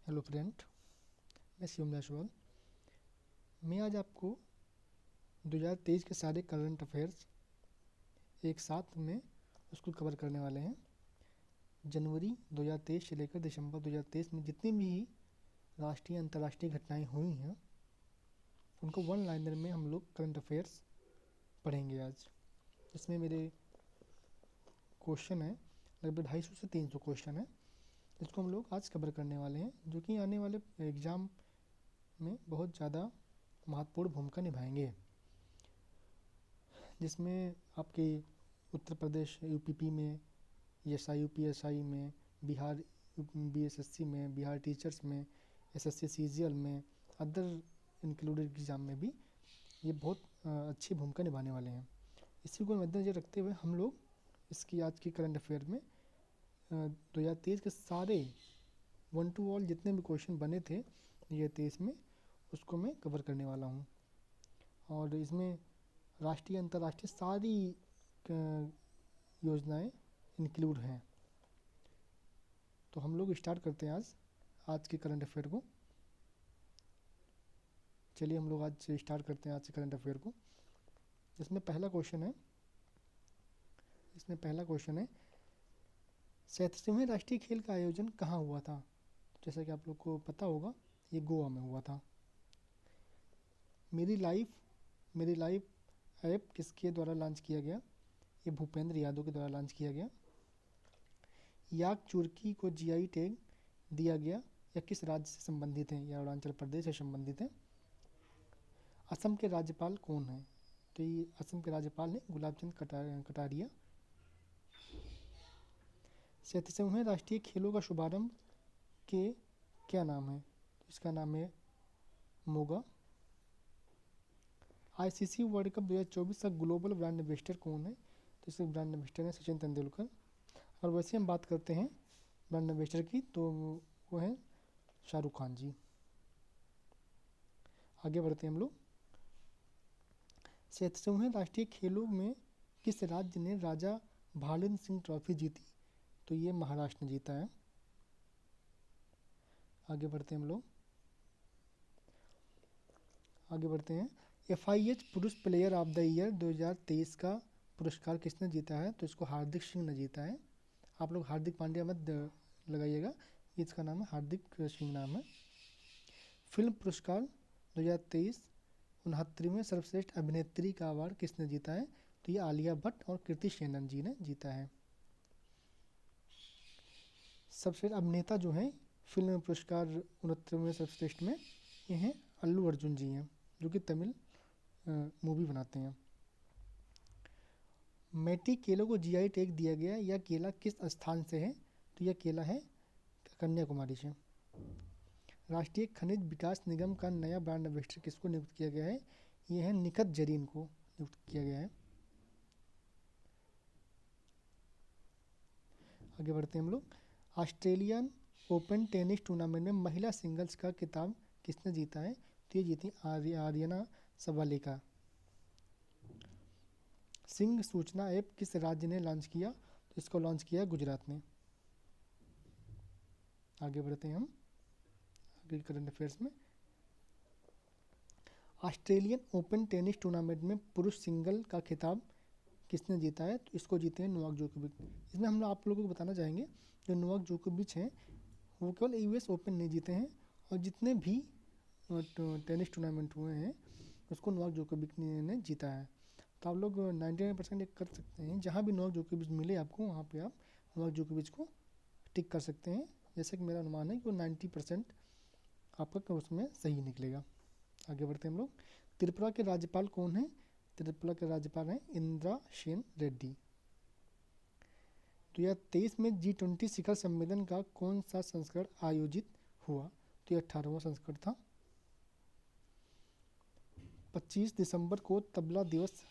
Hello friend, मैं शिवम जायसवाल। मैं आज आपको 2023 के सारे करंट अफेयर्स एक साथ में उसको कवर करने वाले हैं। जनवरी 2023 से लेकर दिसंबर 2023 में जितनी भी राष्ट्रीय अंतर्राष्ट्रीय घटनाएं हुई हैं उनको वन लाइनर में हम लोग करंट अफेयर्स पढ़ेंगे आज। इसमें मेरे क्वेश्चन है, लगभग 250 से 300 क्वेश्चन है, इसको हम लोग आज कवर करने वाले हैं, जो कि आने वाले एग्ज़ाम में बहुत ज़्यादा महत्वपूर्ण भूमिका निभाएंगे। जिसमें आपके उत्तर प्रदेश यूपीपी में, एसआई यूपीएसआई में, बिहार बीएसएससी में, बिहार टीचर्स में, एसएससी सीजीएल में, अदर इंक्लूडेड एग्ज़ाम में भी ये बहुत अच्छी भूमिका निभाने वाले हैं। इसी को मद्देनजर रखते हुए हम लोग इसकी आज की करंट अफेयर में 2023 के सारे 1 to ऑल जितने भी क्वेश्चन बने थे 2023 में उसको मैं कवर करने वाला हूँ। और इसमें राष्ट्रीय अंतर्राष्ट्रीय सारी योजनाएं इंक्लूड हैं। तो हम लोग स्टार्ट करते हैं आज के करंट अफेयर को। चलिए हम लोग आज से स्टार्ट करते हैं आज के करंट अफेयर को। इसमें पहला क्वेश्चन है 37वें राष्ट्रीय खेल का आयोजन कहाँ हुआ था? जैसा कि आप लोग को पता होगा, ये गोवा में हुआ था। मेरी लाइफ ऐप किसके द्वारा लॉन्च किया गया? ये भूपेंद्र यादव के द्वारा लॉन्च किया गया। याक चुर्की को जीआई टैग दिया गया, या किस राज्य से संबंधित है? या अरुणाचल प्रदेश से संबंधित है। असम के राज्यपाल कौन है? तो ये असम के राज्यपाल हैं गुलाब चंद कटारिया। 37वें राष्ट्रीय खेलों का शुभारंभ के क्या नाम है? तो इसका नाम है मोगा। आईसीसी वर्ल्ड कप 2024 का ग्लोबल ब्रांड एम्बेसडर कौन है? तो इसके ब्रांड एम्बेसडर है सचिन तेंदुलकर। और वैसे हम बात करते हैं ब्रांड एम्बेसडर की, तो वो है शाहरुख खान जी। आगे बढ़ते हैं हम लोग। 37वें राष्ट्रीय खेलों में किस राज्य ने राजा भालिन सिंह ट्रॉफी जीती? तो ये महाराष्ट्र ने जीता है। आगे बढ़ते हैं। FIH पुरुष प्लेयर ऑफ द ईयर 2023 का पुरस्कार किसने जीता है? तो इसको हार्दिक सिंह ने जीता है। आप लोग हार्दिक पांड्या मत लगाइएगा, इसका नाम है हार्दिक सिंह नाम है। फिल्म पुरस्कार 2023 69वें सर्वश्रेष्ठ अभिनेत्री का अवार्ड किसने जीता है? तो ये आलिया भट्ट और कृति शेनन जी ने जीता है। सर्वश्रेष्ठ अभिनेता जो है फिल्म पुरस्कार 69वें सर्वश्रेष्ठ में, ये हैं अल्लू अर्जुन जी हैं, जो कि तमिल मूवी बनाते हैं। मैटी केलों को जीआई टैग दिया गया, यह केला किस स्थान से है? तो यह केला है कन्याकुमारी से। राष्ट्रीय खनिज विकास निगम का नया ब्रांड एम्बेसडर किसको नियुक्त किया गया है? यह है निखत जरीन को नियुक्त किया गया है। आगे बढ़ते हैं हम लोग। ऑस्ट्रेलियन ओपन टेनिस टूर्नामेंट में महिला सिंगल्स का खिताब किसने जीता है? तो ये जीती आर्यना सबालेका। सिंह सूचना ऐप किस राज्य ने लॉन्च किया? तो इसको लॉन्च किया गुजरात ने। आगे बढ़ते हैं हम आगे करंट अफेयर्स में। ऑस्ट्रेलियन ओपन टेनिस टूर्नामेंट में पुरुष सिंगल का खिताब किसने जीता है? तो इसको जीते हैं नोवाक जोकोविच। इसमें हम आप लोगों को बताना चाहेंगे, जो नोवाक जोकोविच हैं वो केवल यूएस ओपन नहीं जीते हैं, और जितने भी टेनिस टूर्नामेंट हुए हैं उसको नोवाक जोकोविच ने जीता है। तो आप लोग 99% कर सकते हैं, जहाँ भी नोवाक जोकोविच मिले आपको वहाँ पे आप नोवाक जोकोविच को टिक कर सकते हैं। जैसे कि मेरा अनुमान है कि वो 90% आपका उसमें सही निकलेगा। आगे बढ़ते हैं हम लोग। त्रिपुरा के राज्यपाल कौन है? त्रिपुरा के राज्यपाल हैं इंदिरा सेन रेड्डी। 2023 में G20 शिखर सम्मेलन का कौन सा संस्करण आयोजित हुआ? तो यह 18वां संस्करण था। 25 दिसंबर को तबला दिवस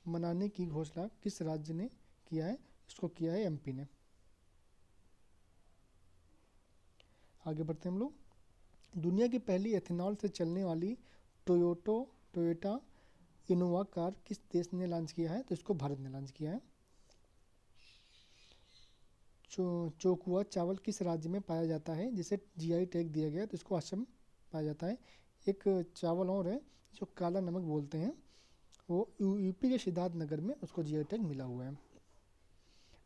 मनाने की घोषणा किस राज्य ने किया है? इसको किया है एमपी ने। आगे बढ़ते हैं हम लोग। दुनिया की पहली एथेनॉल से चलने वाली टोयोटा इनोवा कार किस देश ने लॉन्च किया है? तो इसको भारत ने लॉन्च किया है। चोकुआ चावल किस राज्य में पाया जाता है जिसे जीआई टैग दिया गया है? तो इसको असम पाया जाता है। एक चावल और है जो काला नमक बोलते हैं, वो यूपी के सिद्धार्थ नगर में उसको जीआई टैग मिला हुआ है।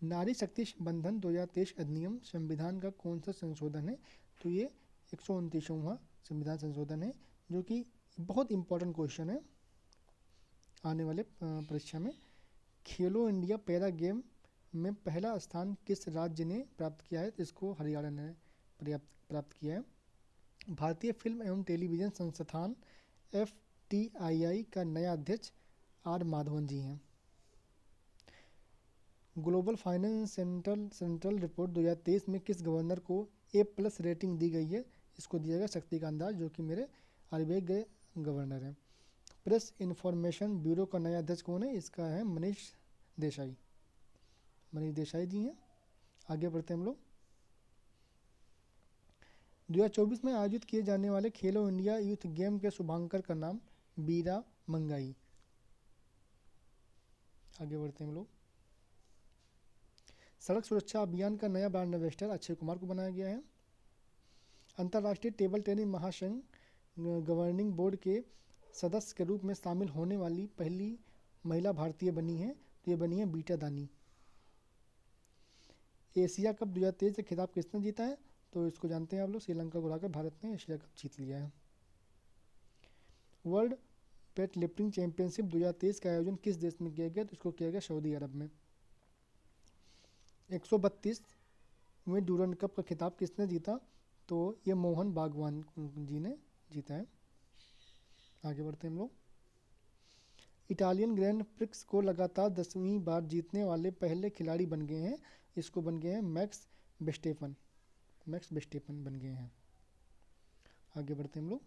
नारी शक्ति बंधन 2023 अधिनियम संविधान का कौन सा संशोधन है? तो ये 129वां संविधान संशोधन है, जो कि बहुत इंपॉर्टेंट क्वेश्चन है आने वाले परीक्षा में। खेलो इंडिया पैरा गेम में पहला स्थान किस राज्य ने प्राप्त किया है? तो इसको हरियाणा ने प्राप्त किया है। भारतीय फिल्म एवं टेलीविज़न संस्थान FTII का नया अध्यक्ष आर माधवन जी हैं। ग्लोबल फाइनेंस सेंट्रल रिपोर्ट 2023 में किस गवर्नर को A+ रेटिंग दी गई है? इसको दिया गया शक्तिकांत दास, जो कि मेरे RBI के गवर्नर हैं। प्रेस इन्फॉर्मेशन ब्यूरो का नया अध्यक्ष कौन है? इसका है मनीष देसाई जी हैं। आगे बढ़ते हैं हम लोग। 2024 में आयोजित किए जाने वाले खेलो इंडिया यूथ गेम के शुभांकर का नाम बीरा मंगाई। आगे बढ़ते हैं हम लोग। सड़क सुरक्षा अभियान का नया ब्रांड एम्बेसडर अक्षय कुमार को बनाया गया है। अंतर्राष्ट्रीय टेबल टेनिस महासंघ गवर्निंग बोर्ड के सदस्य के रूप में शामिल होने वाली पहली महिला भारतीय बनी है, तो ये बनी है बीटा दानी। एशिया कप 2023 का खिताब किसने जीता है? तो इसको जानते हैं आप लोग, श्रीलंका को हराकर भारत ने एशिया कप जीत लिया है। वर्ल्ड वेट लिफ्टिंग चैंपियनशिप 2023 का आयोजन किस देश में किया गया? तो इसको किया गया सऊदी अरब में। 132वें डूरंड कप का खिताब किसने जीता? तो ये मोहन बागवान जी ने जीता है। आगे बढ़ते हैं हम लोग। इटालियन ग्रैंड प्रिक्स को लगातार 10वीं बार जीतने वाले पहले खिलाड़ी बन गए हैं। इसको बन गए हैं मैक्स बेस्टेपन बन गए हैं। आगे बढ़ते हैं हम लोग।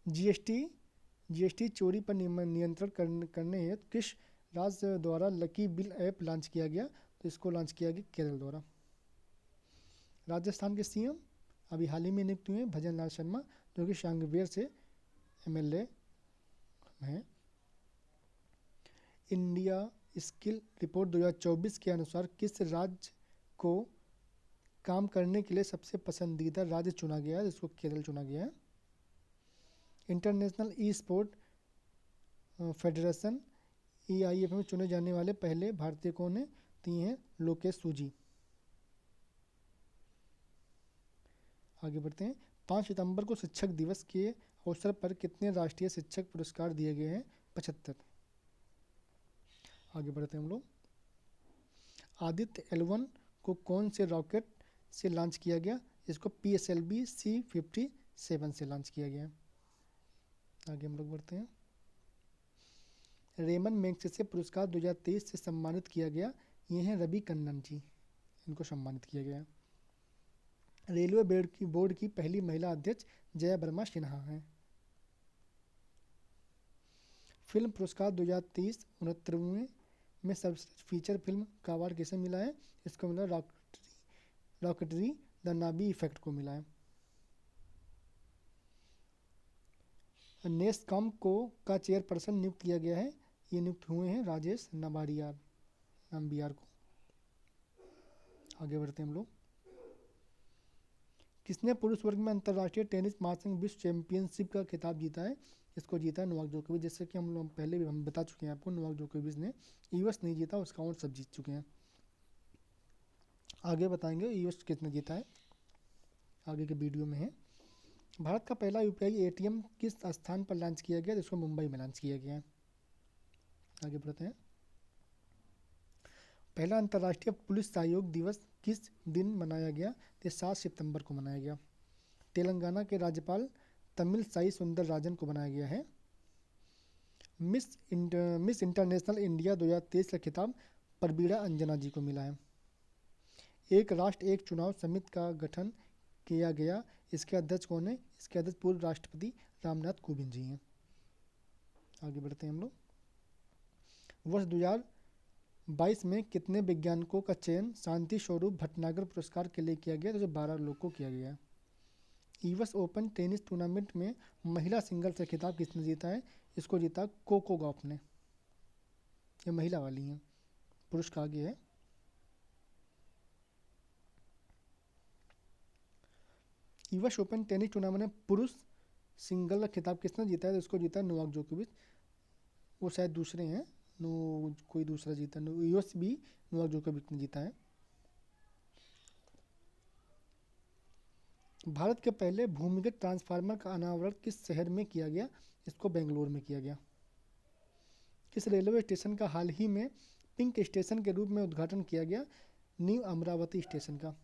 जीएसटी चोरी पर नियंत्रण करने हेतु किस राज्य द्वारा लकी बिल ऐप लॉन्च किया गया? तो इसको लॉन्च किया गया केरल द्वारा। राजस्थान के सीएम अभी हाल ही में नियुक्त हुए भजन लाल शर्मा, जो कि शांगवेर से MLA हैं। इंडिया स्किल रिपोर्ट 2024 के अनुसार किस राज्य को काम करने के लिए सबसे पसंदीदा राज्य चुना गया है? इसको केरल चुना गया है। इंटरनेशनल ई स्पोर्ट फेडरेशन EIF में चुने जाने वाले पहले भारतीय कौन है? तो ये हैं लोकेश सूजी। आगे बढ़ते हैं। 5 सितंबर को शिक्षक दिवस के अवसर पर कितने राष्ट्रीय शिक्षक पुरस्कार दिए गए हैं? 75। आगे बढ़ते हैं हम लोग। आदित्य L1 को कौन से रॉकेट से लॉन्च किया गया? इसको PSLV C-57 से लॉन्च किया गया। आगे हम लोग बढ़ते हैं। रेमन मैग्सेसे पुरस्कार 2023 से सम्मानित किया गया, ये हैं रवि कन्नन जी, इनको सम्मानित किया गया। रेलवे बोर्ड की पहली महिला अध्यक्ष जया वर्मा सिन्हा हैं। फिल्म पुरस्कार 2023 69वें में सर्वश्रेष्ठ फीचर फिल्म का अवार्ड किसे मिला है? इसको मिला रॉकेटरी द नाबी इफेक्ट को मिला है। नेस्कॉम को का चेयरपर्सन नियुक्त किया गया है, ये नियुक्त हुए हैं राजेश नाम्बियार को। आगे बढ़ते हैं हम लोग। किसने पुरुष वर्ग में अंतर्राष्ट्रीय टेनिस महासंघ विश्व चैंपियनशिप का खिताब जीता है? इसको जीता है नोवाक जोकोविच। जैसे कि हम लोग पहले भी हम बता चुके हैं आपको, नोवाक जोकोविच ने यूएस नहीं जीता, उसका और सब जीत चुके हैं। आगे बताएंगे यूएस किसने जीता है, आगे के वीडियो में है। भारत का पहला UPI ATM किस स्थान पर लॉन्च किया गया? जिसको मुंबई में लॉन्च किया गया है। आगे बढ़ते हैं। पहला अंतर्राष्ट्रीय पुलिस सहयोग दिवस किस दिन मनाया गया? तो 7 सितंबर को मनाया गया। तेलंगाना के राज्यपाल तमिलसाई सुंदरराजन को बनाया गया है। मिस इंटरनेशनल इंडिया 2023 का खिताब परबीड़ा अंजना जी को मिला है। एक राष्ट्र एक चुनाव समिति का गठन किया गया, इसके अध्यक्ष कौन है? इसके अध्यक्ष पूर्व राष्ट्रपति रामनाथ कोविंद जी हैं। आगे बढ़ते हैं हम लोग। वर्ष 2022 में कितने वैज्ञानिकों का चयन शांति स्वरूप भटनागर पुरस्कार के लिए किया गया? तो 12 लोग को किया गया। यूएस ओपन टेनिस टूर्नामेंट में महिला सिंगल से खिताब किसने जीता है? इसको जीता कोको गॉफ ने, ये महिला वाली हैं। पुरुष का आगे है। यूएस ओपन टेनिस टूर्नामेंट में पुरुष सिंगल का खिताब किसने जीता है? तो इसको जीता है नोवाक जोकोविच। वो शायद दूसरे हैं, कोई दूसरा जीता, यूएस भी नोवाक जोकोविच ने जीता है। भारत के पहले भूमिगत ट्रांसफार्मर का अनावरण किस शहर में किया गया? इसको बेंगलोर में किया गया। किस रेलवे स्टेशन का हाल ही में पिंक स्टेशन के रूप में उद्घाटन किया गया? न्यू अमरावती स्टेशन का।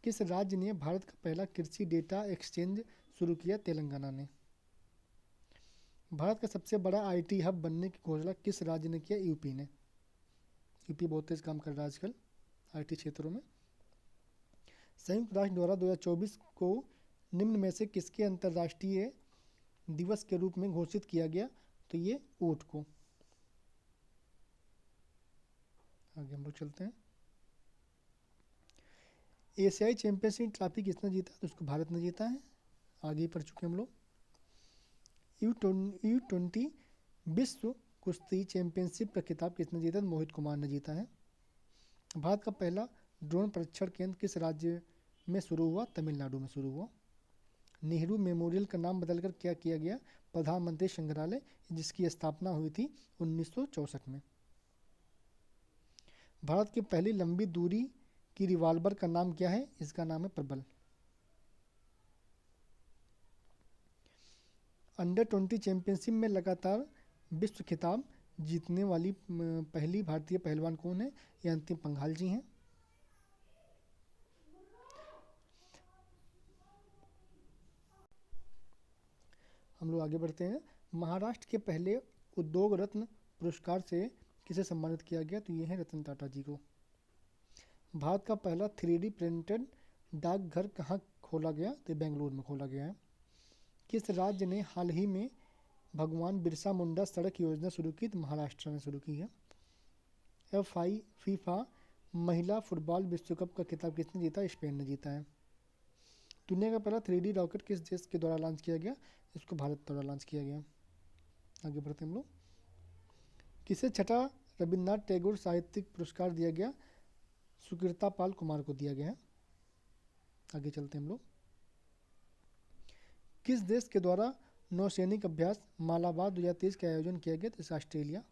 किस राज्य ने भारत का पहला कृषि डेटा एक्सचेंज शुरू किया? तेलंगाना ने। भारत का सबसे बड़ा आईटी हब बनने की घोषणा किस राज्य ने किया? यूपी ने। यूपी बहुत तेज काम कर रहा है आजकल आईटी क्षेत्रों में। संयुक्त राष्ट्र द्वारा 2024 को निम्न में से किसके अंतर्राष्ट्रीय दिवस के रूप में घोषित किया गया? तो ये ऊंट को। आगे हम लोग चलते हैं। एशियाई चैंपियनशिप ट्रॉफी किसने जीता? तो उसको भारत ने जीता है। आगे बढ़ चुके हम लोग। U20 विश्व कुश्ती चैंपियनशिप का खिताब किसने जीता? मोहित कुमार ने जीता है। भारत का पहला ड्रोन परीक्षण केंद्र किस राज्य में शुरू हुआ? तमिलनाडु में शुरू हुआ। नेहरू मेमोरियल का नाम बदलकर क्या किया गया? प्रधानमंत्री संग्रहालय, जिसकी स्थापना हुई थी 1964 में। भारत की पहली लंबी दूरी की रिवॉल्वर का नाम क्या है? इसका नाम है प्रबल। अंडर-20 चैंपियनशिप में लगातार विश्व खिताब जीतने वाली पहली भारतीय पहलवान कौन है? ये अंतिम पंघाल जी हैं। हम लोग आगे बढ़ते हैं। महाराष्ट्र के पहले उद्योग रत्न पुरस्कार से किसे सम्मानित किया गया? तो ये है रतन टाटा जी को। भारत का पहला 3D प्रिंटेड डाकघर कहाँ खोला गया? तो बेंगलुरु में खोला गया है। किस राज्य ने हाल ही में भगवान बिरसा मुंडा सड़क योजना शुरू की? तो महाराष्ट्र ने शुरू की है। फीफा महिला फुटबॉल विश्व कप का खिताब किसने जीता? स्पेन ने जीता है। दुनिया का पहला 3D रॉकेट किस देश के द्वारा लॉन्च किया गया? इसको भारत द्वारा लॉन्च किया गया। आगे बढ़ते हैं हम लोग। किसे छठा रविन्द्रनाथ टैगोर साहित्यिक पुरस्कार दिया गया? सुकृता पाल कुमार को दिया गया है। आगे चलते हैं हम लोग। किस देश के द्वारा नौसैनिक अभ्यास मालाबार 2023 का आयोजन किया गया? तो ऑस्ट्रेलिया।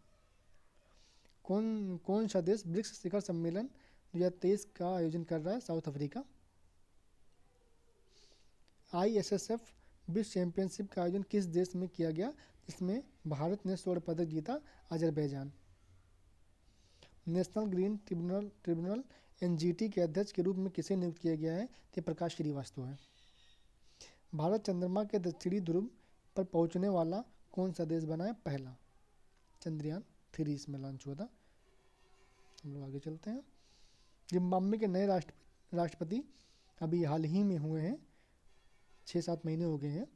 कौन सा देश ब्रिक्स शिखर सम्मेलन 2023 का आयोजन कर रहा है? South Africa. ISSF विश्व चैंपियनशिप का आयोजन किस देश में किया गया? इसमें भारत ने स्वर्ण पदक जीता, Azerbaijan. National green tribunal NGT के अध्यक्ष के रूप में किसे नियुक्त किया गया है? तो प्रकाश श्रीवास्तव है। भारत चंद्रमा के दक्षिणी ध्रुव पर पहुंचने वाला कौन सा देश बना है? पहला। चंद्रयान 3 इसमें लॉन्च हुआ था। हम लोग आगे चलते हैं। जिम्बाब्वे के नए राष्ट्रपति अभी हाल ही में हुए हैं, 6-7 महीने हो गए हैं।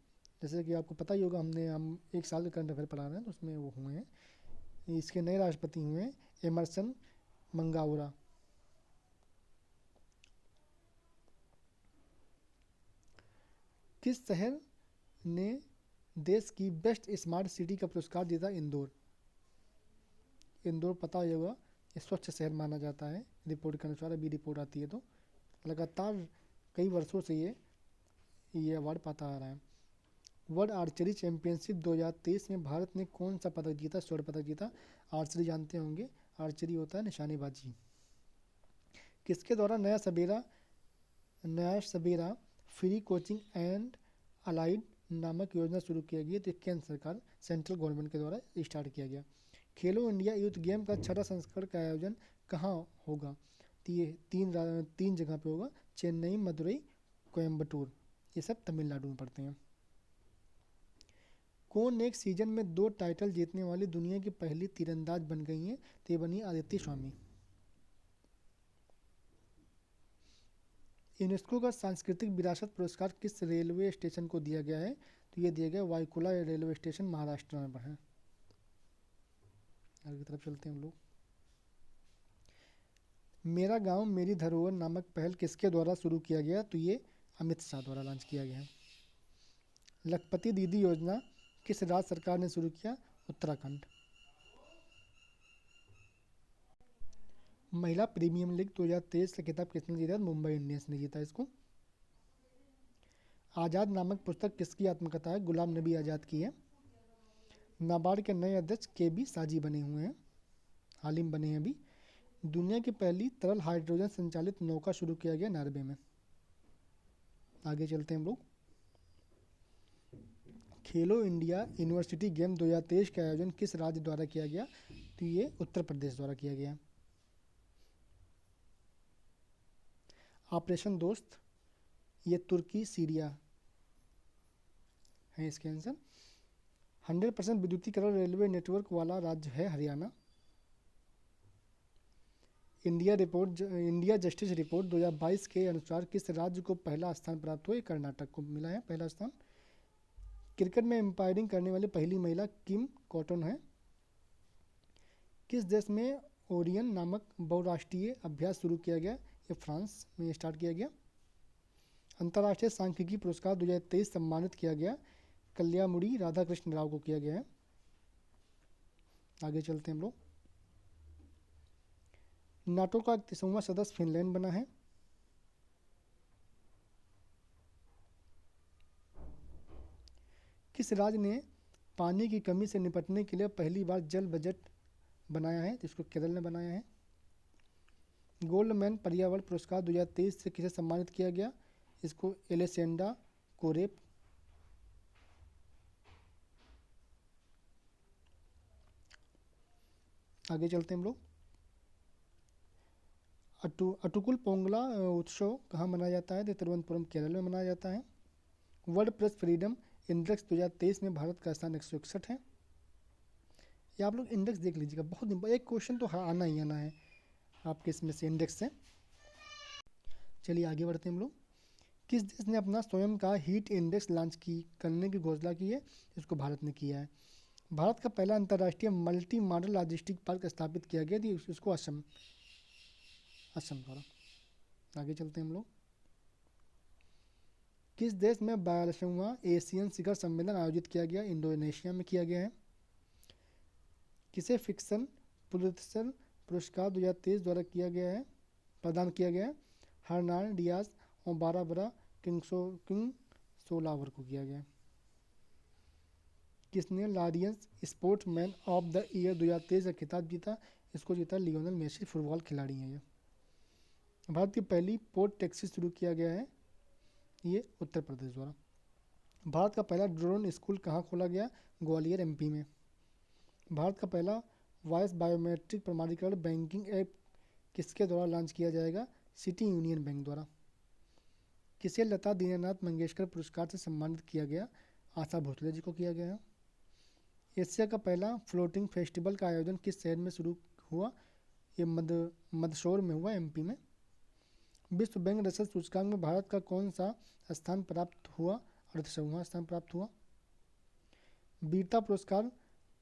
जैसे कि आपको पता ही होगा, हम 1 साल का करंट अफेयर पढ़ा रहे हैं तो उसमें वो हुए हैं। इसके नए राष्ट्रपति हुए हैं एमरसन मंगावरा। किस शहर ने देश की बेस्ट स्मार्ट सिटी का पुरस्कार जीता? इंदौर। इंदौर पता ही होगा, ये स्वच्छ शहर माना जाता है रिपोर्ट के अनुसार। अभी रिपोर्ट आती है तो लगातार कई वर्षों से ये अवार्ड पाता आ रहा है। वर्ल्ड आर्चरी चैंपियनशिप 2023 में भारत ने कौन सा पदक जीता? स्वर्ण पदक जीता। आर्चरी जानते होंगे, आर्चरी होता है निशानेबाजी। किसके द्वारा नया सवेरा फ्री कोचिंग एंड अलाइड नामक योजना शुरू किया गया? तो केंद्र सरकार, सेंट्रल गवर्नमेंट के द्वारा स्टार्ट किया गया। खेलो इंडिया यूथ गेम का 6वां संस्करण का आयोजन कहाँ होगा? तो ये तीन जगह पे होगा, चेन्नई, मदुरई, कोयम्बटूर। ये सब तमिलनाडु में पड़ते हैं। कौन एक सीजन में 2 टाइटल जीतने वाली दुनिया की पहली तीरंदाज बन गई हैं? तो ये बनी आदित्य स्वामी। यूनेस्को का सांस्कृतिक विरासत पुरस्कार किस रेलवे स्टेशन को दिया गया है? तो ये दिया गया वाईकुला रेलवे स्टेशन, महाराष्ट्र में है। आगे की तरफ चलते हैं हम लोग। मेरा गांव मेरी धरोहर नामक पहल किसके द्वारा शुरू किया गया? तो ये अमित शाह द्वारा लॉन्च किया गया है। लखपति दीदी योजना किस राज्य सरकार ने शुरू किया? उत्तराखंड। महिला प्रीमियम लीग 2023 का खिताब किसने जीता? मुंबई इंडियंस ने जीता इसको। आज़ाद नामक पुस्तक किसकी आत्मकथा है? गुलाम नबी आज़ाद की है। नाबार्ड के नए अध्यक्ष के बी साजी बने हुए हैं, हाल ही में बने हैं अभी। दुनिया की पहली तरल हाइड्रोजन संचालित नौका शुरू किया गया नॉर्वे में। आगे चलते हैं हम लोग। खेलो इंडिया यूनिवर्सिटी गेम 2023 का आयोजन किस राज्य द्वारा किया गया? तो ये उत्तर प्रदेश द्वारा किया गया। ऑपरेशन दोस्त, ये तुर्की सीरिया है इसके आंसर। 100% विद्युतीकरण रेलवे नेटवर्क वाला राज्य है हरियाणा। इंडिया जस्टिस रिपोर्ट 2022 के अनुसार किस राज्य को पहला स्थान प्राप्त हुआ? कर्नाटक को मिला है पहला स्थान। क्रिकेट में एम्पायरिंग करने वाली पहली महिला किम कॉटन है। किस देश में ओरियन नामक बहुराष्ट्रीय अभ्यास शुरू किया गया? ये फ्रांस में स्टार्ट किया गया। अंतर्राष्ट्रीय सांख्यिकी पुरस्कार 2023 सम्मानित किया गया कल्यामुड़ी राधाकृष्ण राव को किया गया है। आगे चलते हैं हम लोग। नाटो का 31वां सदस्य फिनलैंड बना है। किस राज्य ने पानी की कमी से निपटने के लिए पहली बार जल बजट बनाया है? जिसको केरल ने बनाया है। गोल्डमैन पर्यावरण पुरस्कार 2023 से किसे सम्मानित किया गया? इसको एलेसेंडा कोरेप। आगे चलते हैं हम लोग। अटुकुल पोंगला उत्सव कहाँ मनाया जाता है? तो तिरुवनंतपुरम केरल में मनाया जाता है। वर्ल्ड प्रेस फ्रीडम इंडेक्स 2023 में भारत का स्थान 161 है। ये आप लोग इंडेक्स देख लीजिएगा, बहुत एक क्वेश्चन तो आना ही आना है आपके इसमें से इंडेक्स से। चलिए आगे बढ़ते हैं हम लोग। किस देश ने अपना स्वयं का हीट इंडेक्स लॉन्च करने की घोषणा की है? इसको भारत ने किया है। भारत का पहला अंतर्राष्ट्रीय मल्टी मॉडल लॉजिस्टिक पार्क स्थापित किया गया थी, इसको असम द्वारा। आगे चलते हैं हम लोग। किस देश में 42वां एशियन शिखर सम्मेलन आयोजित किया गया? इंडोनेशिया में किया गया है। किसे फिक्शन पुलित्जर पुरस्कार 2023 द्वारा प्रदान किया गया है? हर्नान डियाज और बारबरा किंगसोलावर को किया गया। किसने Lions sportsman of the year 2023 का खिताब जीता? इसको जीता लियोनेल मेसी, फुटबॉल खिलाड़ी हैं ये। भारत की पहली पोर्ट टैक्सी शुरू किया गया है, ये उत्तर प्रदेश द्वारा। भारत का पहला ड्रोन स्कूल कहाँ खोला गया? ग्वालियर एमपी में। भारत का पहला वॉइस बायोमेट्रिक प्रमाणीकरण बैंकिंग ऐप किसके द्वारा लॉन्च किया जाएगा? सिटी यूनियन बैंक द्वारा। किसे लता दीनानाथ मंगेशकर पुरस्कार से सम्मानित किया गया? आशा भोसले जी को किया गया है। एशिया का पहला फ्लोटिंग फेस्टिवल का आयोजन किस शहर में शुरू हुआ? ये मंदसौर में हुआ, एमपी में। विश्व बैंक रसद सूचकांक में भारत का कौन सा स्थान प्राप्त हुआ? 38वां स्थान प्राप्त हुआ। वीरता पुरस्कार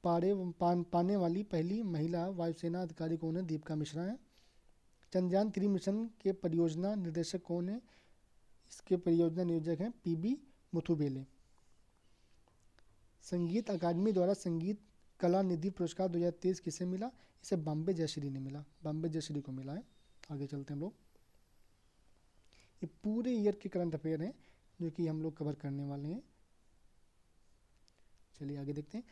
पाने वाली पहली महिला वायुसेना अधिकारी कौन है? दीपिका मिश्रा है। चंद्रयान 3 मिशन के परियोजना निर्देशक कौन है? इसके परियोजना नियोजक हैं पीबी मुथुबेले। संगीत अकादमी द्वारा संगीत कला निधि पुरस्कार 2023 किसे मिला? इसे बॉम्बे जयश्री ने मिला, बॉम्बे जयश्री को मिला है। आगे चलते हैं हम लोग। ये पूरे ईयर के करंट अफेयर हैं जो कि हम लोग कवर करने वाले हैं। चलिए आगे देखते हैं।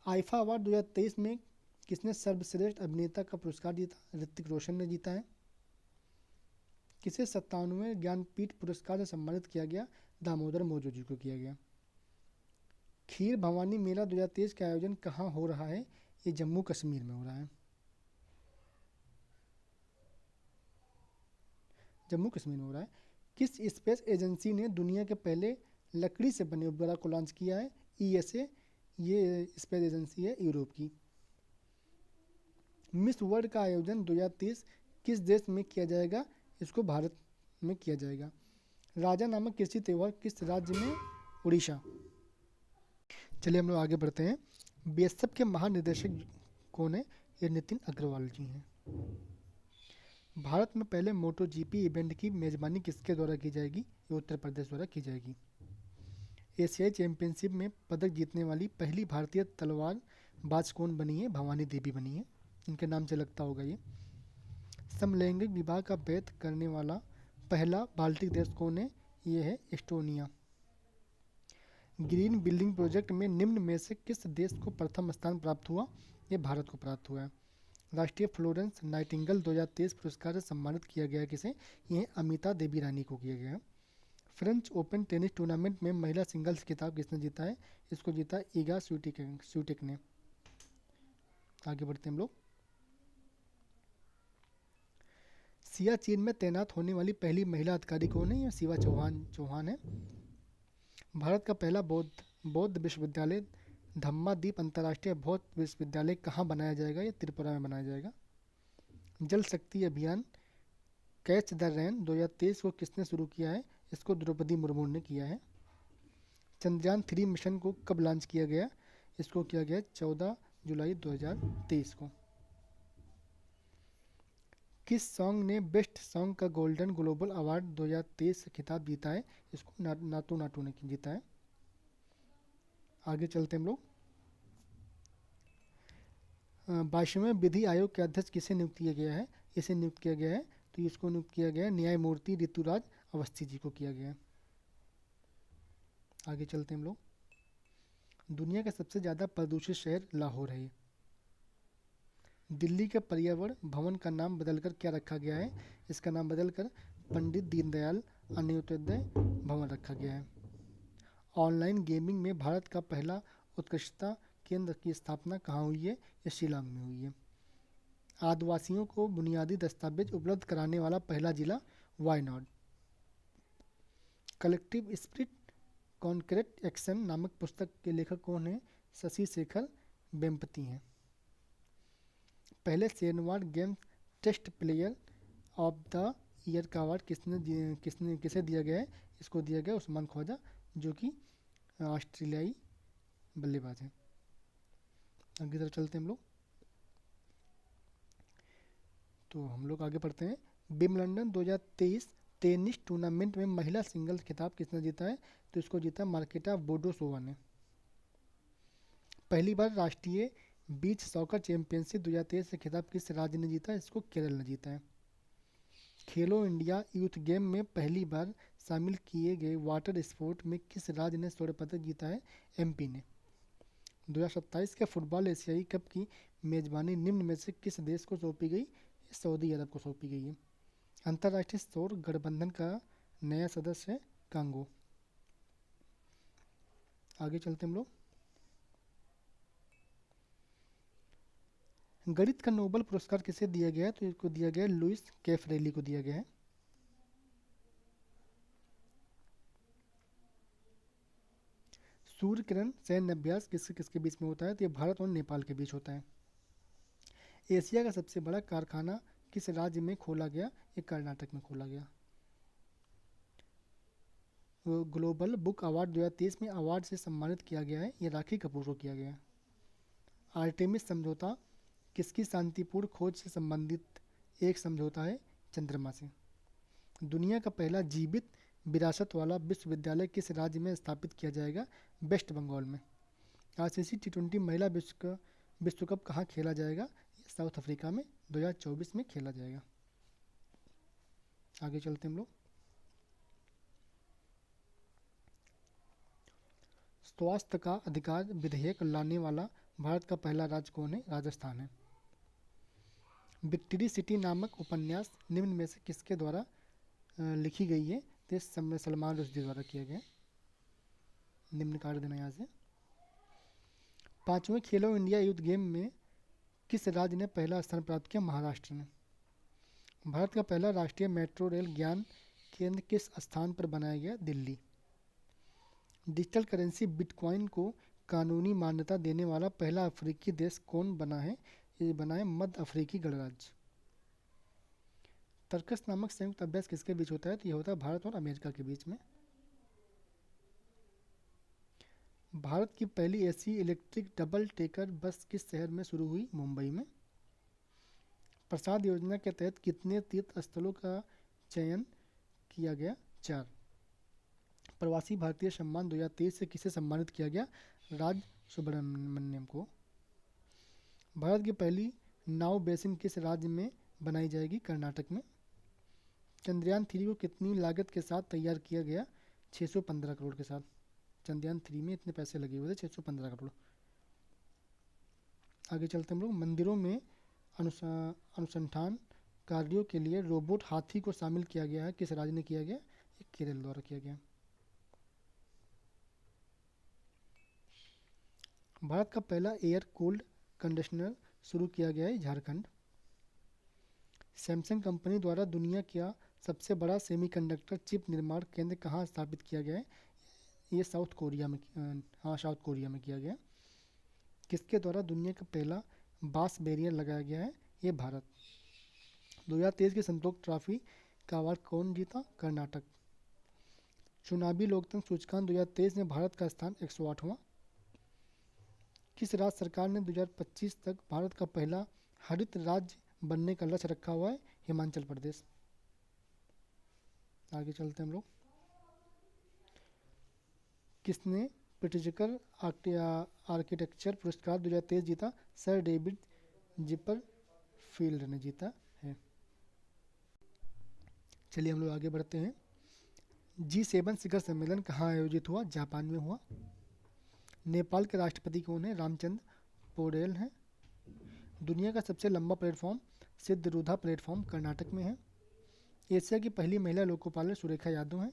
आईफा अवार्ड 2023 में किसने सर्वश्रेष्ठ अभिनेता का पुरस्कार जीता? ऋतिक रोशन ने जीता है। किसे 97वें ज्ञानपीठ पुरस्कार से सम्मानित किया गया? दामोदर मौजू जी को किया गया। खीर भवानी मेला 2023 का आयोजन कहाँ हो रहा है? ये जम्मू कश्मीर में हो रहा है, जम्मू कश्मीर में हो रहा है। किस स्पेस एजेंसी ने दुनिया के पहले लकड़ी से बने उपग्रह को लॉन्च किया है? ईएसए, ये स्पेस एजेंसी है यूरोप की। मिस वर्ल्ड का आयोजन 2023 किस देश में किया जाएगा? इसको भारत में किया जाएगा। राजा नामक कृषि त्यौहार किस राज्य में? उड़ीसा। चलिए हम लोग आगे बढ़ते हैं। बीएसएफ के महानिदेशक कौन है? ये नितिन अग्रवाल जी हैं। भारत में पहले मोटो जीपी इवेंट की मेजबानी किसके द्वारा की जाएगी? ये उत्तर प्रदेश द्वारा की जाएगी। एशियाई चैंपियनशिप में पदक जीतने वाली पहली भारतीय तलवारबाज कौन बनी है? भवानी देवी बनी है, इनके नाम से लगता होगा ये। समलैंगिक विवाह का वैध करने वाला पहला बाल्टिक देश कौन है? ये है एस्टोनिया। ग्रीन बिल्डिंग प्रोजेक्ट में निम्न में से किस देश को प्रथम स्थान प्राप्त हुआ? ये भारत को प्राप्त हुआ है। राष्ट्रीय फ्लोरेंस नाइटिंगेल 2023 पुरस्कार से सम्मानित किया गया किसे? ये अमिता देवी रानी को किया गया। फ्रेंच ओपन टेनिस टूर्नामेंट में महिला सिंगल्स खिताब किसने जीता है? इसको जीता ईगा स्विटेक ने। आगे बढ़ते हैं हम लोग। सियाचिन में तैनात होने वाली पहली महिला अधिकारी कौन है? ये शिवा चौहान है। भारत का पहला बौद्ध विश्वविद्यालय धम्मादीप अंतर्राष्ट्रीय बौद्ध विश्वविद्यालय कहाँ बनाया जाएगा? ये त्रिपुरा में बनाया जाएगा। जल शक्ति अभियान कैच द रेन 2023 को किसने शुरू किया है? इसको द्रौपदी मुर्मू ने किया है। चंद्रयान 3 मिशन को कब लॉन्च किया गया? इसको किया गया 14 जुलाई 2023 को। किस सॉन्ग ने बेस्ट सॉन्ग का गोल्डन ग्लोबल अवार्ड 2023 से खिताब जीता है? इसको नाटू नाटू ने जीता है। आगे चलते हम लोग। 22वें विधि आयोग के अध्यक्ष किसे नियुक्त किया गया है? इसे नियुक्त किया गया है तो इसको नियुक्त किया गया है न्यायमूर्ति ऋतुराज अवस्थी जी को किया गया है। आगे चलते हम लोग। दुनिया का सबसे ज़्यादा प्रदूषित शहर लाहौर है। दिल्ली के पर्यावरण भवन का नाम बदलकर क्या रखा गया है? इसका नाम बदलकर पंडित दीनदयाल अंत्योदय भवन रखा गया है। ऑनलाइन गेमिंग में भारत का पहला उत्कृष्टता केंद्र की स्थापना कहाँ हुई है? ये शिलांग में हुई है। आदिवासियों को बुनियादी दस्तावेज उपलब्ध कराने वाला पहला जिला Wayanad. Collective spirit concrete action नामक पुस्तक के लेखक कौन है? शशि शेखर वेम्पति हैं। पहले शेरवाड़ games test player of the year का अवार्ड किसे दिया गया है? इसको दिया गया उस्मान ख्वाजा जो कि ऑस्ट्रेलियाई बल्लेबाज हैं। आगे तरफ चलते हैं हम लोग। तो हम लोग आगे पढ़ते हैं। विंबलडन 2023 टेनिस टूर्नामेंट में महिला सिंगल्स खिताब किसने जीता है? तो इसको जीता मार्केटा बोडोसोवा ने। पहली बार राष्ट्रीय बीच सॉकर चैंपियनशिप 2023 से खिताब किस राज्य ने जीता? इसको केरल ने जीता है। खेलो इंडिया यूथ गेम में पहली बार शामिल किए गए वाटर स्पोर्ट में किस राज्य ने स्वर्ण पदक जीता है? एमपी ने। 2027 के फुटबॉल एशियाई कप की मेजबानी निम्न में से किस देश को सौंपी गई? सऊदी अरब को सौंपी गई है। अंतर्राष्ट्रीय सौर गठबंधन का नया सदस्य है कांगो। आगे चलते हम लोग। गणित का नोबेल पुरस्कार किसे दिया गया है? तो इसको दिया गया लुइस कैफरेली को दिया गया है। सूर्य किरण सैन्य अभ्यास किसके किसके बीच में होता है? तो ये भारत और नेपाल के बीच होता है। एशिया का सबसे बड़ा कारखाना किस राज्य में खोला गया? ये कर्नाटक में खोला गया। ग्लोबल बुक अवार्ड 2023 में अवार्ड से सम्मानित किया गया है, ये राखी कपूर को किया गया है। आर्टेमिस समझौता किसकी शांतिपूर्ण खोज से संबंधित एक समझौता है? चंद्रमा से। दुनिया का पहला जीवित विरासत वाला विश्वविद्यालय किस राज्य में स्थापित किया जाएगा? वेस्ट बंगाल में। आईसीसी T20 महिला विश्व कप कहाँ खेला जाएगा? साउथ अफ्रीका में 2024 में खेला जाएगा। आगे चलते हम लोग। स्वास्थ्य का अधिकार विधेयक लाने वाला भारत का पहला राज्य कौन है? राजस्थान है। विक्ट्री सिटी नामक उपन्यास निम्न में से किसके द्वारा लिखी गई है? तो सलमान रुश्दी द्वारा किया गया। निम्न कार्य देना यहाँ से। 5वें खेलो इंडिया यूथ गेम में किस राज्य ने पहला स्थान प्राप्त किया? महाराष्ट्र ने। भारत का पहला राष्ट्रीय मेट्रो रेल ज्ञान केंद्र किस स्थान पर बनाया गया? दिल्ली। डिजिटल करेंसी बिटकॉइन को कानूनी मान्यता देने वाला पहला अफ्रीकी देश कौन बना है? ये बना है मध्य अफ्रीकी गणराज्य। तर्कस नामक संयुक्त अभ्यास किसके बीच होता है? तो ये होता है भारत और अमेरिका के बीच में। भारत की पहली एसी इलेक्ट्रिक डबल टेकर बस किस शहर में शुरू हुई? मुंबई में। प्रसाद योजना के तहत कितने तीर्थ स्थलों का चयन किया गया? 4। प्रवासी भारतीय सम्मान 2023 से किसे सम्मानित किया गया? राज सुब्रमण्यम को। भारत की पहली नाव बेसिन किस राज्य में बनाई जाएगी कर्नाटक में। चंद्रयान 3 को कितनी लागत के साथ तैयार किया गया? 615 करोड़ के साथ। चंद्रयान 3 में इतने पैसे लगे हुए थे, 615 करोड़। आगे चलते हम लोग। मंदिरों में अनुसंधान कार्यों के लिए रोबोट हाथी को शामिल किया गया है, किस राज्य ने किया गया? ये केरल द्वारा किया गया। भारत का पहला एयर कूल्ड कंडीशनर शुरू किया गया है झारखंड। सैमसंग कंपनी द्वारा दुनिया का सबसे बड़ा सेमीकंडक्टर चिप निर्माण केंद्र कहाँ स्थापित किया गया है? ये साउथ कोरिया में किया गया। किसके द्वारा दुनिया का पहला बास बैरियर लगाया गया है? ये भारत। 2023 की संतोष ट्रॉफी का अवार्ड कौन जीता? कर्नाटक। चुनावी लोकतंत्र सूचकांक 2023 में भारत का स्थान 108वां। किस राज्य सरकार ने 2025 तक भारत का पहला हरित राज्य बनने का लक्ष्य रखा हुआ है? हिमाचल प्रदेश। आगे चलते हैं हम लोग। किसने प्रिट्जकर आर्किटेक्चर पुरस्कार 2023 जीता? सर डेविड जिपरफील्ड ने जीता है। चलिए हम लोग आगे बढ़ते हैं। G7 शिखर सम्मेलन कहाँ आयोजित हुआ? जापान में हुआ। नेपाल के राष्ट्रपति कौन है? रामचंद्र पौडेल हैं। दुनिया का सबसे लंबा प्लेटफॉर्म सिद्धरूधा प्लेटफॉर्म कर्नाटक में है। एशिया की पहली महिला लोको पायलट सुरेखा यादव हैं।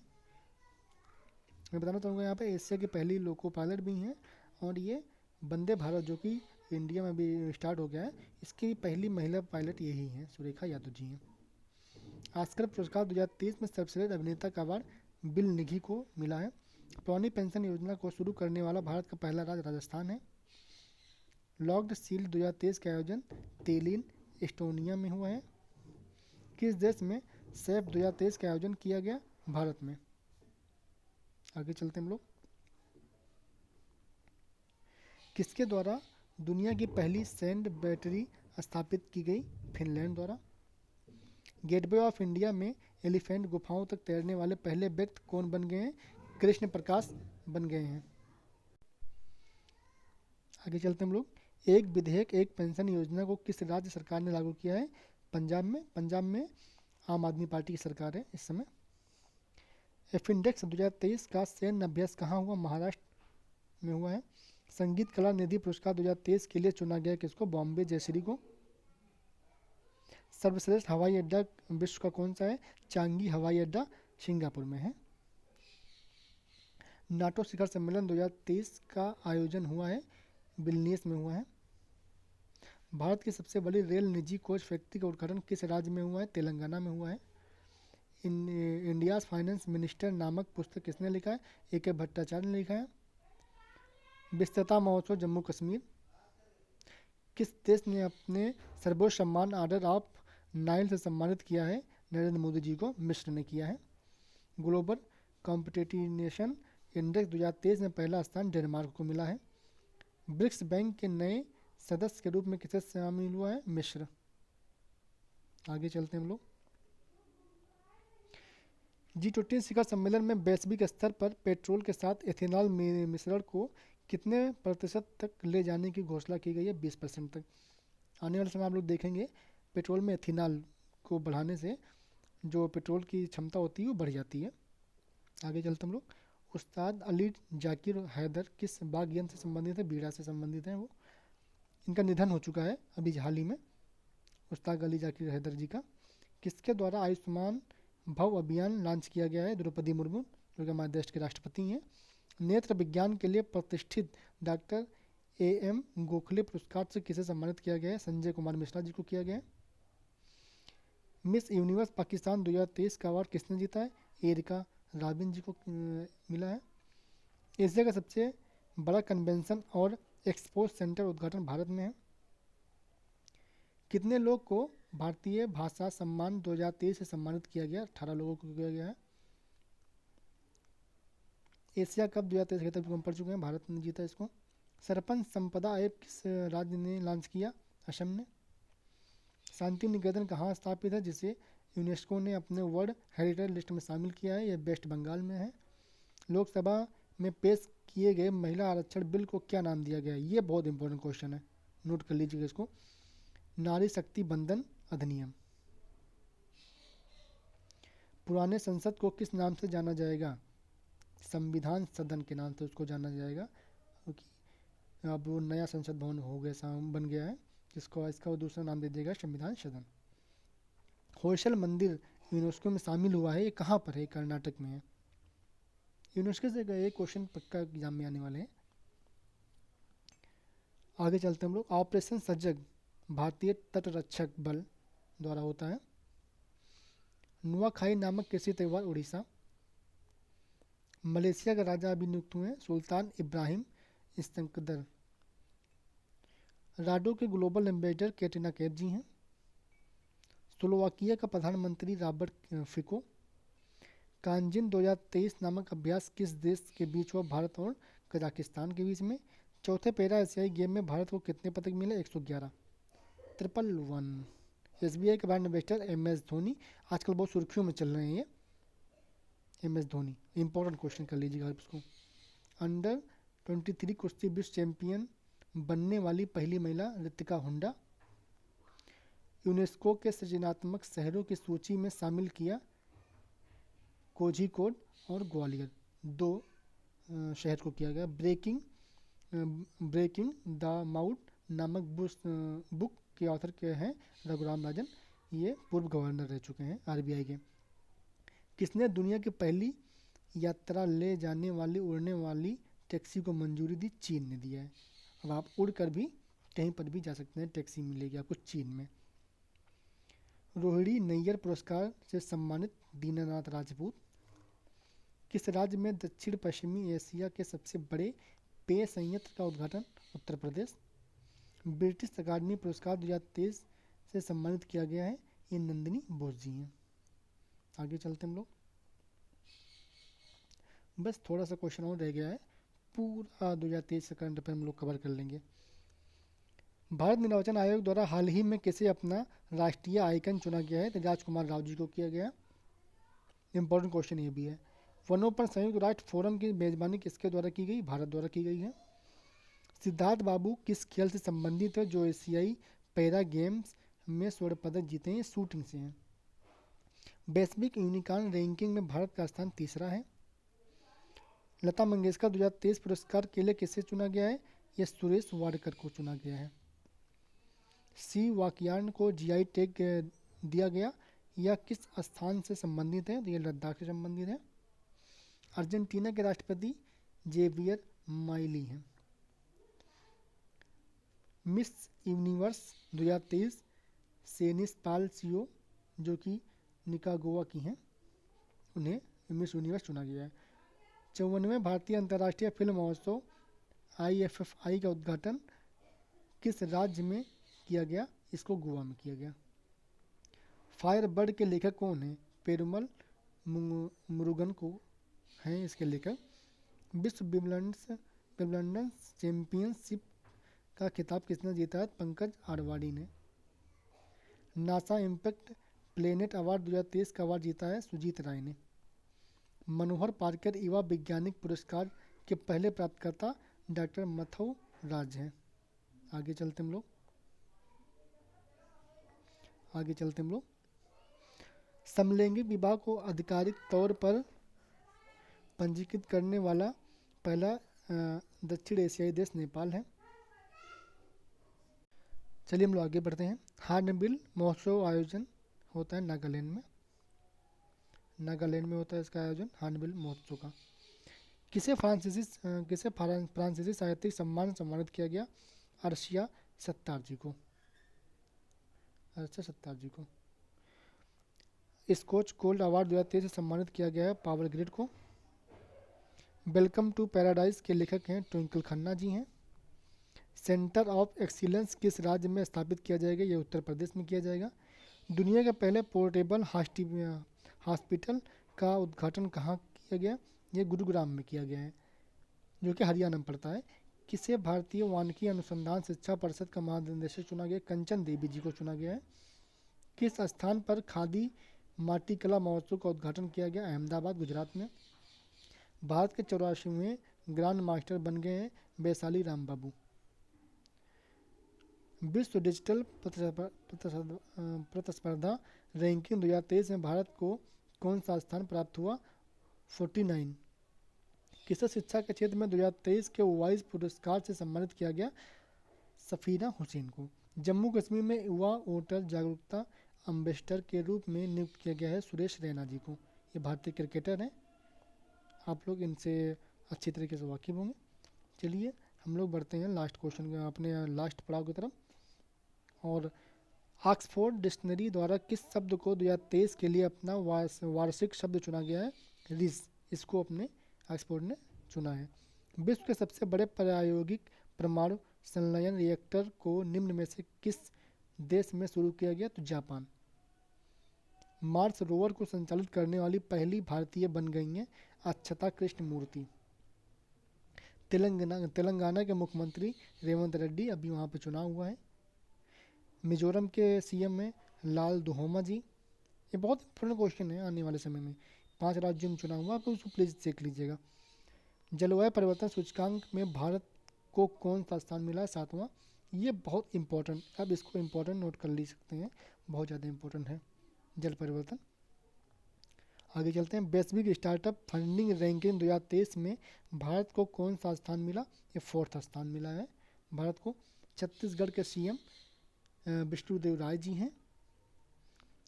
मैं बताना चाहूँगा यहाँ पे एशिया की पहली लोको पायलट भी हैं, और ये वंदे भारत जो कि इंडिया में भी स्टार्ट हो गया है, इसकी पहली महिला पायलट यही हैं, सुरेखा यादव जी हैं। ऑस्कर पुरस्कार 2023 में सर्वश्रेष्ठ अभिनेता का अवार्ड बिल निगी को मिला है। पुरानी पेंशन योजना को शुरू करने वाला भारत का पहला राज्य राजस्थान है। लॉक्ड शील्ड 2023 का आयोजन तेलिन एस्टोनिया में हुआ है। किस देश में सेफ 2023 का आयोजन किया गया? भारत में। आगे चलते हम लोग। किसके द्वारा दुनिया की पहली सैंड बैटरी स्थापित की गई? फिनलैंड द्वारा। गेटवे ऑफ इंडिया में एलिफेंट गुफाओं तक तैरने वाले पहले व्यक्ति कौन बन गए हैं? कृष्ण प्रकाश बन गए हैं। आगे चलते हम लोग। एक विधेयक एक पेंशन योजना को किस राज्य सरकार ने लागू किया है? पंजाब में। पंजाब में आम आदमी पार्टी की सरकार है इस समय। एफिडेक्स 2023 का सैन्य अभ्यास कहाँ हुआ? महाराष्ट्र में हुआ है। संगीत कला निधि पुरस्कार 2023 के लिए चुना गया किसको? बॉम्बे जयश्री को। सर्वश्रेष्ठ हवाई अड्डा विश्व का कौन सा है? चांगी हवाई अड्डा सिंगापुर में है। नाटो शिखर सम्मेलन 2023 का आयोजन हुआ है, विल्नियस में हुआ है। भारत की सबसे बड़ी रेल निजी कोच फैक्ट्री का उद्घाटन किस राज्य में हुआ है? तेलंगाना में हुआ है। इंडियाज फाइनेंस मिनिस्टर नामक पुस्तक किसने लिखा है? A.K. भट्टाचार्य ने लिखा है। विस्तृता महोत्सव जम्मू कश्मीर। किस देश ने अपने सर्वोच्च सम्मान ऑर्डर ऑफ नाइल से सम्मानित किया है? नरेंद्र मोदी जी को मिस्र ने किया है। ग्लोबल कॉम्पिटिटिवनेशन इंडेक्स 2023 में पहला स्थान डेनमार्क को मिला है। ब्रिक्स बैंक के नए सदस्य के रूप में किसे शामिल हुआ है? मिस्र। आगे चलते हैं हम लोग। G20 शिखर सम्मेलन में वैश्विक स्तर पर पेट्रोल के साथ एथेनॉल मिश्रण को कितने प्रतिशत तक ले जाने की घोषणा की गई है? 20% तक। आने वाले समय आप लोग देखेंगे पेट्रोल में एथेनॉल को बढ़ाने से जो पेट्रोल की क्षमता होती है वो बढ़ जाती है। आगे चलते हम लोग। उस्ताद अली जाकिर हैदर किस वाद्य यंत्र से संबंधित है? बीड़ा से संबंधित हैं वो। इनका निधन हो चुका है अभी हाल ही में, उस्ताद अली जाकिर हैदर जी का। किसके द्वारा आयुष्मान भव अभियान लॉन्च किया गया है? द्रौपदी मुर्मू जो कि हमारे देश के राष्ट्रपति हैं। नेत्र विज्ञान के लिए प्रतिष्ठित डॉक्टर AM गोखले पुरस्कार से किसे सम्मानित किया गया है? संजय कुमार मिश्रा जी को किया गया है। मिस यूनिवर्स पाकिस्तान 2023 का अवार्ड किसने जीता है? एरिका रॉबिन जी को मिला है। एशिया का सबसे बड़ा कन्वेंशन और एक्सपो सेंटर उद्घाटन भारत में है। कितने लोग को भारतीय भाषा सम्मान 2023 से सम्मानित किया गया? 18 लोगों को किया गया है। एशिया कप 2023 के तक हम पढ़ चुके हैं, भारत ने जीता इसको। सरपंच संपदा ऐप किस राज्य ने लॉन्च किया? असम ने। शांति निकेतन कहाँ स्थापित है जिसे यूनेस्को ने अपने वर्ल्ड हेरिटेज लिस्ट में शामिल किया है? यह वेस्ट बंगाल में है। लोकसभा में पेश किए गए महिला आरक्षण बिल को क्या नाम दिया गया? ये बहुत इंपॉर्टेंट क्वेश्चन है, नोट कर लीजिएगा इसको। नारी शक्ति बंधन अधिनियम। पुराने संसद को किस नाम से जाना जाएगा? संविधान सदन के नाम से उसको जाना जाएगा, क्योंकि अब वो नया संसद भवन हो गया, बन गया है, जिसको इसका वो दूसरा नाम दे देगा संविधान सदन। होयसल मंदिर यूनेस्को में शामिल हुआ है, ये कहाँ पर है? कर्नाटक में है। यूनेस्को से गए क्वेश्चन पक्का एग्जाम में आने वाले हैं। आगे चलते हम लोग। ऑपरेशन सजग भारतीय तटरक्षक बल द्वारा होता है। नुआखाई नामक कृषि त्यौहार उड़ीसा। मलेशिया का राजा अभी नियुक्त हुए हैं सुल्तान इब्राहिम इस्तंकदर। राडो के ग्लोबल एम्बेसडर कैटरीना कैफ जी हैं। स्लोवाकिया का प्रधानमंत्री रॉबर्ट फिको। कांजिन 2023 नामक अभ्यास किस देश के बीच हुआ? भारत और कजाकिस्तान के बीच में। चौथे पैरा एशियाई गेम में भारत को कितने पदक मिले? 111। 111। एसबीआई के ब्रांड एम्बेसडर MS धोनी। आजकल बहुत सुर्खियों में चल रहे हैं ये MS धोनी। इंपॉर्टेंट क्वेश्चन कर लीजिएगा आप इसको। अंडर 23 कुश्ती विश्व चैंपियन बनने वाली पहली महिला ऋतिका हुंडा। यूनेस्को के सृजनात्मक शहरों की सूची में शामिल किया कोझिकोड और ग्वालियर, दो शहर को किया गया। ब्रेकिंग द माउट नामक बुक के ऑथर के हैं रघुराम राजन। ये पूर्व गवर्नर रह चुके हैं RBI के। किसने दुनिया की पहली यात्रा ले जाने वाली उड़ने वाली टैक्सी को मंजूरी दी? चीन ने दिया है। अब आप उड़ कर भी कहीं पर भी जा सकते हैं, टैक्सी मिलेगी आपको चीन में। रोहिणी नैयर पुरस्कार से सम्मानित दीनानाथ राजपूत। किस राज्य में दक्षिण पश्चिमी एशिया के सबसे बड़े पेय संयंत्र का उद्घाटन? उत्तर प्रदेश। ब्रिटिश अकादमी पुरस्कार 2023 से सम्मानित किया गया है, ये नंदिनी बोस जी हैं। आगे चलते हम लोग। बस थोड़ा सा क्वेश्चन और रह गया है, पूरा 2023 का करंट अफेयर हम लोग कवर कर लेंगे। भारत निर्वाचन आयोग द्वारा हाल ही में किसे अपना राष्ट्रीय आइकन चुना गया है? तो राजकुमार राव जी को किया गया। इंपॉर्टेंट क्वेश्चन ये भी है। वनों पर संयुक्त राष्ट्र फोरम की मेजबानी किसके द्वारा की गई? भारत द्वारा की गई है। सिद्धार्थ बाबू किस खेल से संबंधित है जो एशियाई पैरा गेम्स में स्वर्ण पदक जीते हैं? शूटिंग से हैं। वैश्विक यूनिकॉर्न रैंकिंग में भारत का स्थान तीसरा है। लता मंगेशकर 2023 पुरस्कार के लिए किसे चुना गया है? यह सुरेश वाडकर को चुना गया है। सी वाकयार्न को GI टैग दिया गया, यह किस स्थान से संबंधित है? यह लद्दाख से संबंधित है। अर्जेंटीना के राष्ट्रपति जेवियर माइली हैं। मिस यूनिवर्स 2023 सेनिस पाल सियो जो कि निकागोवा की हैं, उन्हें मिस यूनिवर्स चुना गया है। 54वें भारतीय अंतर्राष्ट्रीय फिल्म महोत्सव IFFI का उद्घाटन किस राज्य में किया गया? इसको गोवा में किया गया। फायरबर्ड के लेखक कौन हैं? पेरुमल मुरुगन को हैं इसके लेखक। विश्व विम्बलडन चैंपियनशिप का खिताब किसने जीता है? पंकज आडवाणी ने। नासा इम्पैक्ट प्लेनेट अवार्ड 2023 का अवार्ड जीता है सुजीत राय ने। मनोहर पार्कर युवा वैज्ञानिक पुरस्कार के पहले प्राप्तकर्ता डॉक्टर मथु राज हैं। आगे चलते हम लोग। समलैंगिक विवाह को आधिकारिक तौर पर पंजीकृत करने वाला पहला दक्षिण एशियाई देश नेपाल है। चलिए हम लोग आगे बढ़ते हैं। हॉर्नबिल महोत्सव आयोजन होता है नागालैंड में होता है इसका आयोजन हॉर्नबिल महोत्सव का। किसे फ्रांसीसी साहित्यिक सम्मान सम्मानित किया गया? अर्शिया सत्तार जी को। स्कॉच गोल्ड अवार्ड 2023 से सम्मानित किया गया है पावर ग्रिड को। वेलकम टू पैराडाइज के लेखक हैं ट्विंकल खन्ना जी हैं। सेंटर ऑफ एक्सीलेंस किस राज्य में स्थापित किया जाएगा? ये उत्तर प्रदेश में किया जाएगा। दुनिया के पहले पोर्टेबल हॉस्पिटल का उद्घाटन कहाँ किया गया? ये गुरुग्राम में किया गया है, जो कि हरियाणा में पड़ता है। किसे भारतीय वानिकी अनुसंधान शिक्षा परिषद का महानिदेशक चुना गया? कंचन देवी जी को चुना गया है। किस स्थान पर खादी माटी कला महोत्सव का उद्घाटन किया गया? अहमदाबाद गुजरात में। भारत के 84वें ग्रैंड मास्टर बन गए हैं वैशाली राम बाबू। विश्व डिजिटल प्रतिस्पर्धा रैंकिंग 2023 में भारत को कौन सा स्थान प्राप्त हुआ? 49। किसे शिक्षा के क्षेत्र में 2023 के वाइस पुरस्कार से सम्मानित किया गया? सफीना हुसैन को। जम्मू कश्मीर में युवा वोटर जागरूकता एम्बेसडर के रूप में नियुक्त किया गया है सुरेश रैना जी को। ये भारतीय क्रिकेटर हैं, आप लोग इनसे अच्छी तरीके से वाकिफ होंगे। चलिए हम लोग बढ़ते हैं लास्ट क्वेश्चन, अपने लास्ट पड़ाव की तरफ। और ऑक्सफोर्ड डिक्शनरी द्वारा किस शब्द को 2023 के लिए अपना वार्षिक शब्द चुना गया है? रिस। इसको अपने ऑक्सफोर्ड ने चुना है। विश्व के सबसे बड़े प्रायोगिक परमाणु संलयन रिएक्टर को निम्न में से किस देश में शुरू किया गया? तो जापान। मार्स रोवर को संचालित करने वाली पहली भारतीय बन गई हैं अक्षता कृष्णमूर्ति। तेलंगाना के मुख्यमंत्री रेवंत रेड्डी, अभी वहाँ पे चुनाव हुआ है। मिजोरम के सीएम में लाल दुहोमा जी। ये बहुत इंपॉर्टेंट क्वेश्चन है आने वाले समय में। 5 राज्यों में चुनाव हुआ, आप उसको प्लीज़ देख लीजिएगा। जलवायु परिवर्तन सूचकांक में भारत को कौन सा स्थान मिला है? 7वां। ये बहुत इंपॉर्टेंट, अब इसको इंपॉर्टेंट नोट कर ली सकते हैं, बहुत ज़्यादा इंपॉर्टेंट है जल परिवर्तन। आगे चलते हैं। वैश्विक स्टार्टअप फंडिंग रैंकिंग 2023 में भारत को कौन सा स्थान मिला? ये 4था स्थान मिला है भारत को। छत्तीसगढ़ के सीएम विष्णुदेव राय जी हैं।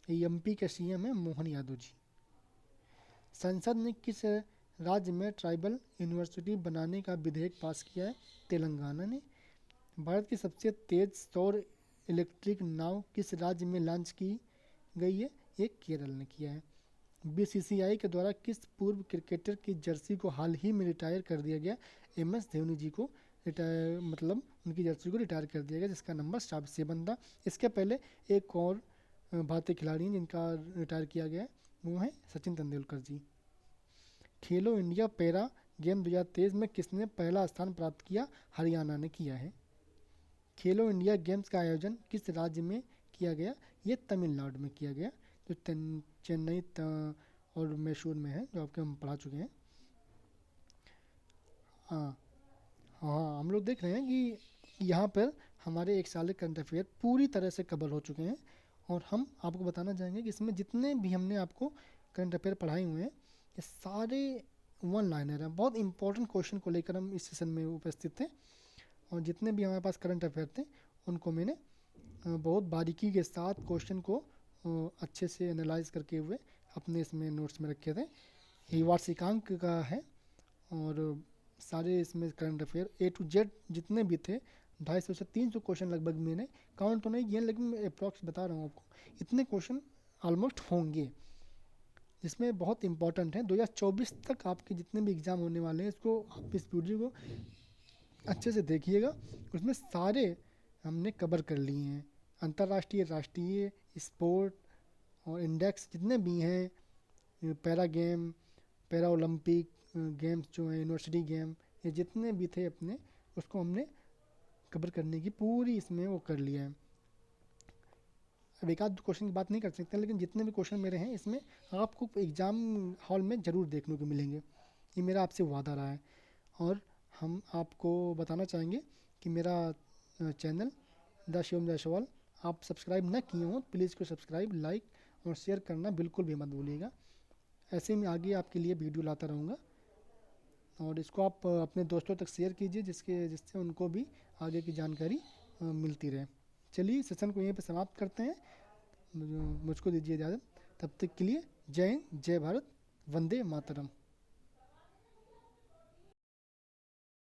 एमपी के सीएम हैं मोहन यादव जी। संसद ने किस राज्य में ट्राइबल यूनिवर्सिटी बनाने का विधेयक पास किया है? तेलंगाना ने। भारत की सबसे तेज सौर इलेक्ट्रिक नाव किस राज्य में लॉन्च की गई है? ये केरल ने किया है। बीसीसीआई के द्वारा किस पूर्व क्रिकेटर की जर्सी को हाल ही में रिटायर कर दिया गया? एमएस धोनी जी को रिटायर, मतलब उनकी जर्सी को रिटायर कर दिया गया, जिसका नंबर 7 था। इसके पहले एक और भारतीय खिलाड़ी हैं जिनका रिटायर किया गया है, वो हैं सचिन तेंदुलकर जी। खेलो इंडिया पैरा गेम 2023 में किसने पहला स्थान प्राप्त किया? हरियाणा ने किया है। खेलो इंडिया गेम्स का आयोजन किस राज्य में किया गया? ये तमिलनाडु में किया गया, जो चेन्नई और मैसूर में है, जो आपके हम पढ़ा चुके हैं। हाँ हाँ, हम लोग देख रहे हैं कि यहाँ पर हमारे एक साल के करंट अफेयर पूरी तरह से कवर हो चुके हैं, और हम आपको बताना चाहेंगे कि इसमें जितने भी हमने आपको करंट अफेयर पढ़ाए हुए हैं, ये सारे 1 लाइनर हैं। बहुत इंपॉर्टेंट क्वेश्चन को लेकर हम इस सेशन में उपस्थित थे, और जितने भी हमारे पास करंट अफेयर थे उनको मैंने बहुत बारीकी के साथ क्वेश्चन को अच्छे से एनालाइज करके हुए अपने इसमें नोट्स में रखे थे। ये वार्षिकांक का है, और सारे इसमें current affair A to Z जितने भी थे 250 से 300 क्वेश्चन लगभग, मैंने काउंट तो नहीं किए, लेकिन मैं अप्रॉक्स बता रहा हूँ आपको, इतने क्वेश्चन ऑलमोस्ट होंगे, जिसमें बहुत इंपॉर्टेंट है। 2024 तक आपके जितने भी एग्ज़ाम होने वाले हैं, इसको आप इस वीडियो को अच्छे से देखिएगा। उसमें सारे हमने कवर कर लिए हैं, अंतर्राष्ट्रीय, राष्ट्रीय, स्पोर्ट और इंडेक्स जितने भी हैं, para game, para Olympic games जो हैं, यूनिवर्सिटी गेम, ये जितने भी थे अपने, उसको हमने कवर करने की पूरी इसमें वो कर लिया है। अब एक आध क्वेश्चन की बात नहीं कर सकते, लेकिन जितने भी क्वेश्चन मेरे हैं इसमें आपको एग्ज़ाम हॉल में ज़रूर देखने को मिलेंगे, ये मेरा आपसे वादा रहा है। और हम आपको बताना चाहेंगे कि मेरा चैनल द शिवम जायसवाल आप सब्सक्राइब ना किए हो, प्लीज़ को सब्सक्राइब, लाइक और शेयर करना बिल्कुल भी मत भूलिएगा। ऐसे में आगे आपके लिए वीडियो लाता रहूँगा, और इसको आप अपने दोस्तों तक शेयर कीजिए, जिससे उनको भी आगे की जानकारी मिलती रहे। चलिए सेशन को यहीं पे समाप्त करते हैं, मुझको दीजिए इजाज़त। तब तक के लिए जय हिंद, जय भारत, वंदे मातरम।